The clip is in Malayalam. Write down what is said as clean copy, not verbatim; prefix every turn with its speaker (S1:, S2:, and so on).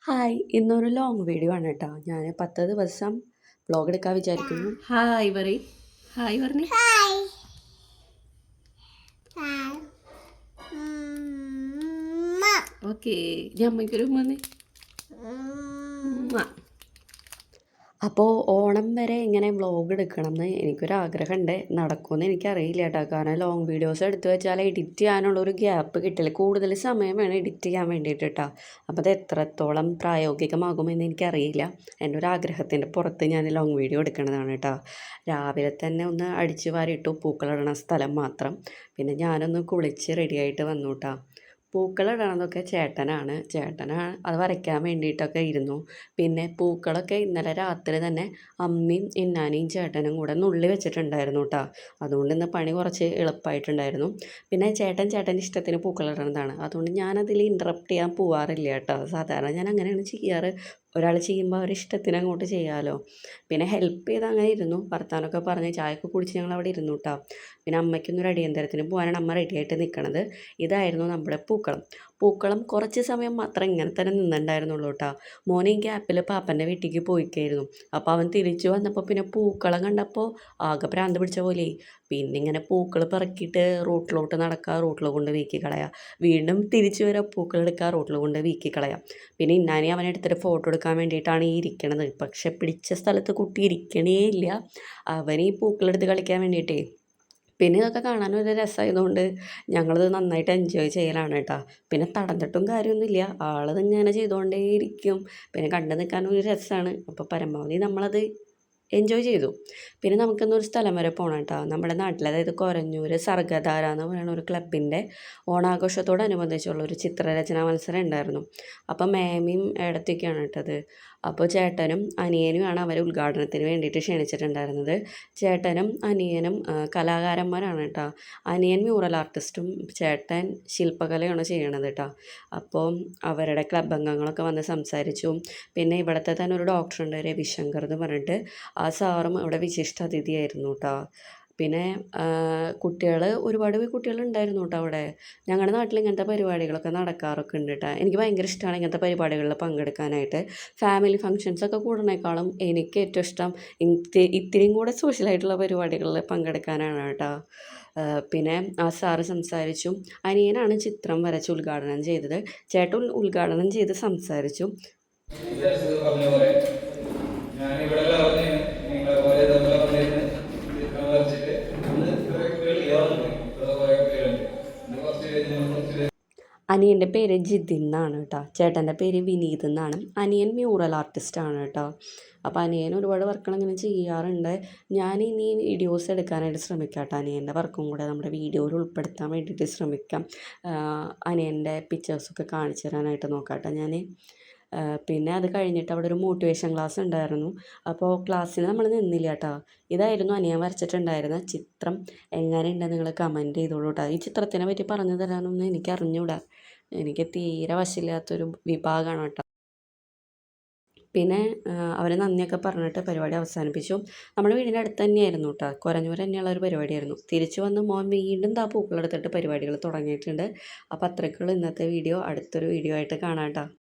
S1: ഹായ് ഇന്നൊരു ലോങ് വീഡിയോ ആണ് കേട്ടോ. ഞാൻ 10 ദിവസം വ്ളോഗ് എടുക്കാൻ വിചാരിക്കുന്നു. ഹായ് പറയ്. ഹായ് പറഞ്ഞേ.
S2: ഹായ്.
S1: ഓക്കെ, ഞാൻ അമ്മയ്ക്കൊരു ഉമ്മ. അപ്പോൾ ഓണം വരെ ഇങ്ങനെ വ്ളോഗ് എടുക്കണം എന്ന് എനിക്കൊരാഗ്രഹമുണ്ട്. നടക്കുമെന്ന് എനിക്കറിയില്ല കേട്ടോ. കാരണം ലോങ് വീഡിയോസ് എടുത്തു വെച്ചാൽ എഡിറ്റ് ചെയ്യാനുള്ളൊരു ഗ്യാപ്പ് കിട്ടില്ല. കൂടുതൽ സമയം വേണം എഡിറ്റ് ചെയ്യാൻ വേണ്ടിയിട്ട് കേട്ടോ. അപ്പോൾ അത് എത്രത്തോളം പ്രായോഗികമാകുമെന്ന് എനിക്കറിയില്ല. എൻ്റെ ഒരു ആഗ്രഹത്തിൻ്റെ പുറത്ത് ഞാൻ ലോങ് വീഡിയോ എടുക്കുന്നതാണ് കേട്ടോ. രാവിലെ തന്നെ ഒന്ന് അടിച്ചു വാരിയിട്ടു, പൂക്കളിടണ സ്ഥലം മാത്രം. പിന്നെ ഞാനൊന്ന് കുളിച്ച് റെഡിയായിട്ട് വന്നു കേട്ടോ. പൂക്കളിടണതൊക്കെ ചേട്ടനാണ് അത് വരയ്ക്കാൻ വേണ്ടിയിട്ടൊക്കെ ഇരുന്നു. പിന്നെ പൂക്കളൊക്കെ ഇന്നലെ രാത്രി തന്നെ അമ്മയും ഇന്നാനിയും ചേട്ടനും കൂടെ നുള്ളി വെച്ചിട്ടുണ്ടായിരുന്നു കേട്ടോ. അതുകൊണ്ട് ഇന്ന് പണി കുറച്ച് എളുപ്പമായിട്ടുണ്ടായിരുന്നു. പിന്നെ ചേട്ടൻ്റെ ഇഷ്ടത്തിന് പൂക്കളിടണതാണ്. അതുകൊണ്ട് ഞാനതിൽ ഇൻറ്ററപ്റ്റ് ചെയ്യാൻ പോവാറില്ല കേട്ടോ. സാധാരണ ഞാൻ അങ്ങനെയാണ് ചെയ്യാറ്. ഒരാൾ ചെയ്യുമ്പോൾ അവരുടെ ഇഷ്ടത്തിന് അങ്ങോട്ട് ചെയ്യാമല്ലോ. പിന്നെ ഹെൽപ്പ് ചെയ്ത് അങ്ങനെ ഇരുന്നു, വർത്താനമൊക്കെ പറഞ്ഞ് ചായയൊക്കെ കുടിച്ച് ഞങ്ങൾ അവിടെ ഇരുന്നു കേട്ടോ. പിന്നെ അമ്മയ്ക്കൊന്നൊരു അടിയന്തരത്തിന് പോകാനാണ് അമ്മ റെഡിയായിട്ട് നിൽക്കണത്. ഇതായിരുന്നു നമ്മുടെ പൂക്കളം കുറച്ച് സമയം മാത്രം ഇങ്ങനെ തന്നെ നിന്നിട്ടുണ്ടായിരുന്നുള്ളൂ കേട്ടോ. മോനെ ഈ ഗ്യാപ്പിൽ പാപ്പൻ്റെ വീട്ടിലേക്ക് പോയിക്കായിരുന്നു. അപ്പോൾ അവൻ തിരിച്ചു വന്നപ്പോൾ പിന്നെ പൂക്കളം കണ്ടപ്പോൾ ആകെ ഭ്രാന്ത് പിടിച്ച പോലെ. പിന്നെ ഇങ്ങനെ പൂക്കൾ പെറുക്കിയിട്ട് റോട്ടിലോട്ട് നടക്കുക, റോട്ടിൽ കൊണ്ട് വീക്കി കളയുക, വീണ്ടും തിരിച്ചു വരിക, പൂക്കൾ എടുക്കുക, റോട്ടിൽ കൊണ്ട് വീക്കി കളയുക. പിന്നെ ഇന്നാനി അവനെടുത്തിട്ട് ഫോട്ടോ എടുക്കാൻ വേണ്ടിയിട്ടാണ് ഈ ഇരിക്കണത്. പക്ഷെ പിടിച്ച സ്ഥലത്ത് കുട്ടി ഇരിക്കണേ ഇല്ല. അവൻ ഈ പൂക്കളെടുത്ത് കളിക്കാൻ വേണ്ടിയിട്ടേ. പിന്നെ ഇതൊക്കെ കാണാനൊരു രസമായതുകൊണ്ട് ഞങ്ങളത് നന്നായിട്ട് എൻജോയ് ചെയ്യലാണ് കേട്ടോ. പിന്നെ തടഞ്ഞിട്ടും കാര്യമൊന്നുമില്ല, ആളതിങ്ങനെ ചെയ്തുകൊണ്ടേ ഇരിക്കും. പിന്നെ കണ്ടു നിൽക്കാനൊരു രസമാണ്. അപ്പോൾ പരമാവധി നമ്മളത് എൻജോയ് ചെയ്തു. പിന്നെ നമുക്കിന്നൊരു സ്ഥലം വരെ പോകണം കേട്ടോ. നമ്മുടെ നാട്ടിൽ, അതായത് കൊരഞ്ഞൂർ സർഗധാര എന്ന് പറയുന്ന ഒരു ക്ലബിൻ്റെ ഓണാഘോഷത്തോടനുബന്ധിച്ചുള്ള ഒരു ചിത്രരചനാ മത്സരം ഉണ്ടായിരുന്നു. അപ്പം മേമയും ഏടത്തൊക്കെയാണ് കേട്ടത്. അപ്പോൾ ചേട്ടനും അനിയനുമാണ് അവരെ ഉദ്ഘാടനത്തിന് വേണ്ടിയിട്ട് ക്ഷണിച്ചിട്ടുണ്ടായിരുന്നത്. ചേട്ടനും അനിയനും കലാകാരന്മാരാണ് കേട്ടോ. അനിയൻ മ്യൂറൽ ആർട്ടിസ്റ്റും ചേട്ടൻ ശില്പകലയാണ് ചെയ്യണത് കേട്ടോ. അപ്പോൾ അവരുടെ ക്ലബ് അംഗങ്ങളൊക്കെ വന്ന് സംസാരിച്ചു. പിന്നെ ഇവിടുത്തെ തന്നെ ഒരു ഡോക്ടറുണ്ട്, രവിശങ്കർ എന്ന് പറഞ്ഞിട്ട്. ആ സാറും ഇവിടെ വിശിഷ്ടാതിഥിയായിരുന്നു കേട്ടോ. പിന്നെ ഒരുപാട് കുട്ടികളുണ്ടായിരുന്നു കേട്ടോ അവിടെ. ഞങ്ങളുടെ നാട്ടിൽ ഇങ്ങനത്തെ പരിപാടികളൊക്കെ നടക്കാറൊക്കെ ഉണ്ട് കേട്ടോ. എനിക്ക് ഭയങ്കര ഇഷ്ടമാണ് ഇങ്ങനത്തെ പരിപാടികളിൽ പങ്കെടുക്കാനായിട്ട്. ഫാമിലി ഫങ്ഷൻസൊക്കെ കൂടുന്നതിനേക്കാളും എനിക്ക് ഏറ്റവും ഇഷ്ടം ഇത്തിരിയും കൂടെ സോഷ്യലായിട്ടുള്ള പരിപാടികളിൽ പങ്കെടുക്കാനാണ് കേട്ടോ. പിന്നെ ആ സാറ് സംസാരിച്ചു. അനിയനാണ് ചിത്രം വരച്ച് ഉദ്ഘാടനം ചെയ്തത്. ചേട്ടൻ ഉദ്ഘാടനം ചെയ്ത് സംസാരിച്ചു. അനിയൻ്റെ പേര് ജിതിൻ എന്നാണ് കേട്ടോ. ചേട്ടൻ്റെ പേര് വിനീത് എന്നാണ്. അനിയൻ മ്യൂറൽ ആർട്ടിസ്റ്റാണ് കേട്ടോ. അപ്പോൾ അനിയൻ ഒരുപാട് വർക്കുകൾ ഇങ്ങനെ ചെയ്യാറുണ്ട്. ഞാൻ ഇനി വീഡിയോസ് എടുക്കാനായിട്ട് ശ്രമിക്കാം കേട്ടോ. അനിയൻ്റെ വർക്കും കൂടെ നമ്മുടെ വീഡിയോയിൽ ഉൾപ്പെടുത്താൻ വേണ്ടിയിട്ട് ശ്രമിക്കാം. അനിയൻ്റെ പിക്ചേഴ്സൊക്കെ കാണിച്ചു തരാനായിട്ട് നോക്കാം കേട്ടോ ഞാൻ. പിന്നെ അത് കഴിഞ്ഞിട്ട് അവിടെ ഒരു മോട്ടിവേഷൻ ക്ലാസ് ഉണ്ടായിരുന്നു. അപ്പോൾ ക്ലാസ്സിന് നമ്മൾ നിന്നില്ല കേട്ടോ. ഇതായിരുന്നു അനിയൻ വരച്ചിട്ടുണ്ടായിരുന്ന ചിത്രം. എങ്ങനെയുണ്ടെന്ന് നിങ്ങൾ കമൻറ്റ് ചെയ്തോളൂ കേട്ടോ. ഈ ചിത്രത്തിനെ പറ്റി പറഞ്ഞു തരാനൊന്നും എനിക്ക് അറിഞ്ഞുകൂടാ. എനിക്ക് തീരെ വശമില്ലാത്തൊരു വിഭാഗമാണ് കേട്ടോ. പിന്നെ അവർ നന്ദിയൊക്കെ പറഞ്ഞിട്ട് പരിപാടി അവസാനിപ്പിച്ചു. നമ്മുടെ വീടിൻ്റെ അടുത്ത് തന്നെയായിരുന്നു കേട്ടോ. കൊരഞ്ഞൂർ തന്നെയുള്ള ഒരു പരിപാടിയായിരുന്നു. തിരിച്ചു വന്ന് മോൻ വീണ്ടും പൂക്കളെടുത്തിട്ട് പരിപാടികൾ തുടങ്ങിയിട്ടുണ്ട്. അപ്പോൾ അത്രയ്ക്കുള്ള ഇന്നത്തെ വീഡിയോ. അടുത്തൊരു വീഡിയോ ആയിട്ട് കാണാം കേട്ടോ.